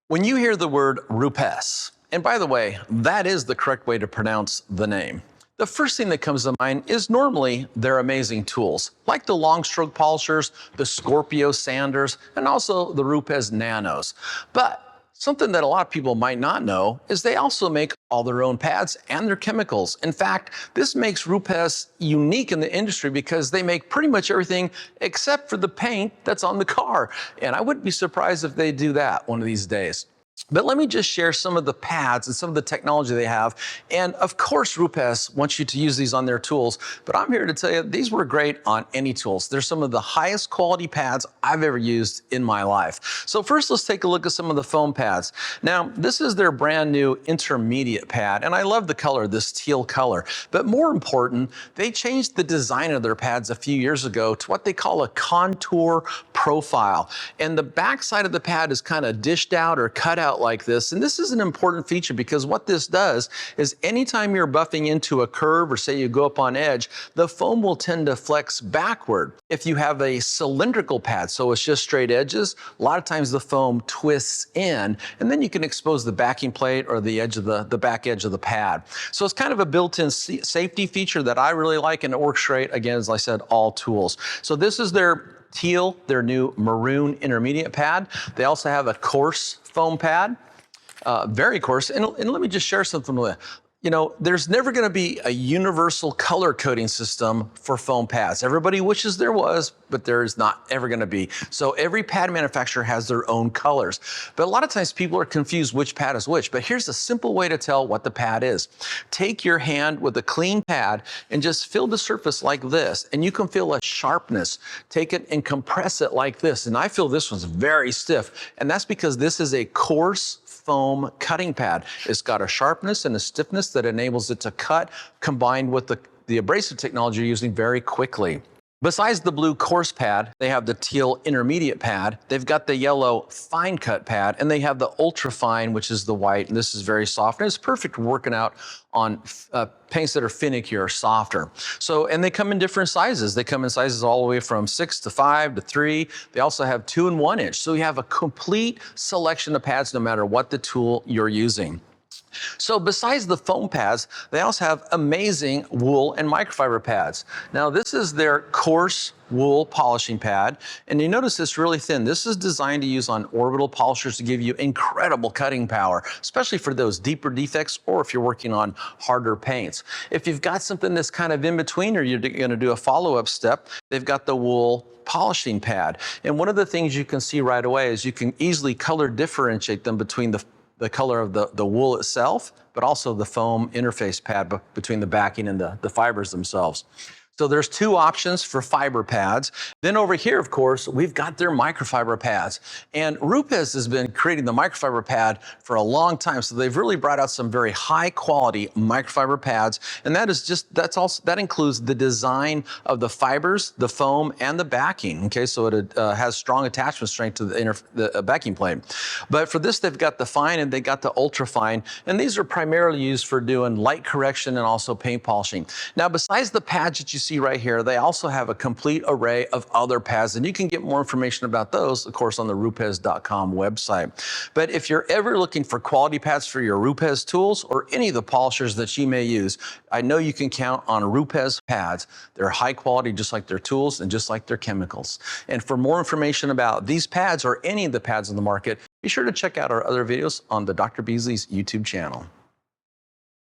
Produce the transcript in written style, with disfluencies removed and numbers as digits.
When you hear the word Rupes, and by the way, that is the correct way to pronounce the name, the first thing that comes to mind is normally their amazing tools, like the long stroke polishers, the Scorpio sanders, and also the Rupes Nanos. But something that a lot of people might not know is they also make all their own pads and their chemicals. In fact, this makes Rupes unique in the industry because they make pretty much everything except for the paint that's on the car. And I wouldn't be surprised if they do that one of these days. But let me just share some of the pads and some of the technology they have. And of course, Rupes wants you to use these on their tools, but I'm here to tell you these were great on any tools. They're some of the highest quality pads I've ever used in my life. So first, let's take a look at some of the foam pads. Now, this is their brand new intermediate pad, and I love the color, this teal color. But more important, they changed the design of their pads a few years ago to what they call a contour profile. And the back side of the pad is kind of dished out or cut out like this. And this is an important feature because what this does is anytime you're buffing into a curve or say you go up on edge, the foam will tend to flex backward. If you have a cylindrical pad, so it's just straight edges, a lot of times the foam twists in and then you can expose the backing plate or the edge of the back edge of the pad. So it's kind of a built-in safety feature that I really like, and it works great, again, as I said, all tools. So this is their teal, their new maroon intermediate pad. They also have a coarse foam pad, very coarse. And let me just share something with you. You know, there's never going to be a universal color coding system for foam pads. Everybody wishes there was, but there is not ever going to be. So every pad manufacturer has their own colors. But a lot of times people are confused which pad is which. But here's a simple way to tell what the pad is. Take your hand with a clean pad and just feel the surface like this, and you can feel a sharpness. Take it and compress it like this. And I feel this one's very stiff. And that's because this is a coarse foam cutting pad. It's got a sharpness and a stiffness that enables it to cut, combined with the abrasive technology you're using very quickly. Besides the blue coarse pad, they have the teal intermediate pad, they've got the yellow fine cut pad, and they have the ultra fine, which is the white, and this is very soft, and it's perfect for working out on paints that are finicky or softer. So, and they come in different sizes. They come in sizes all the way from 6 to 5 to 3. They also have 2 and 1 inch. So you have a complete selection of pads no matter what the tool you're using. So besides the foam pads, they also have amazing wool and microfiber pads. Now this is their coarse wool polishing pad, and you notice it's really thin. This is designed to use on orbital polishers to give you incredible cutting power, especially for those deeper defects or if you're working on harder paints. If you've got something that's kind of in between or you're going to do a follow-up step, they've got the wool polishing pad. And one of the things you can see right away is you can easily color differentiate them between the color of the wool itself, but also the foam interface pad between the backing and the fibers themselves. So there's 2 options for fiber pads. Then over here, of course, we've got their microfiber pads. And Rupes has been creating the microfiber pad for a long time. So they've really brought out some very high quality microfiber pads. And that includes the design of the fibers, the foam, and the backing. Okay, so it has strong attachment strength to the backing plate. But for this, they've got the fine and they got the ultra fine. And these are primarily used for doing light correction and also paint polishing. Now, besides the pads that you see right here, they also have a complete array of other pads, and you can get more information about those, of course, on the Rupes.com website. But if you're ever looking for quality pads for your Rupes tools or any of the polishers that you may use, I know you can count on Rupes pads. They're high quality, just like their tools and just like their chemicals. And for more information about these pads or any of the pads on the market, be sure to check out our other videos on the Dr. Beasley's YouTube channel.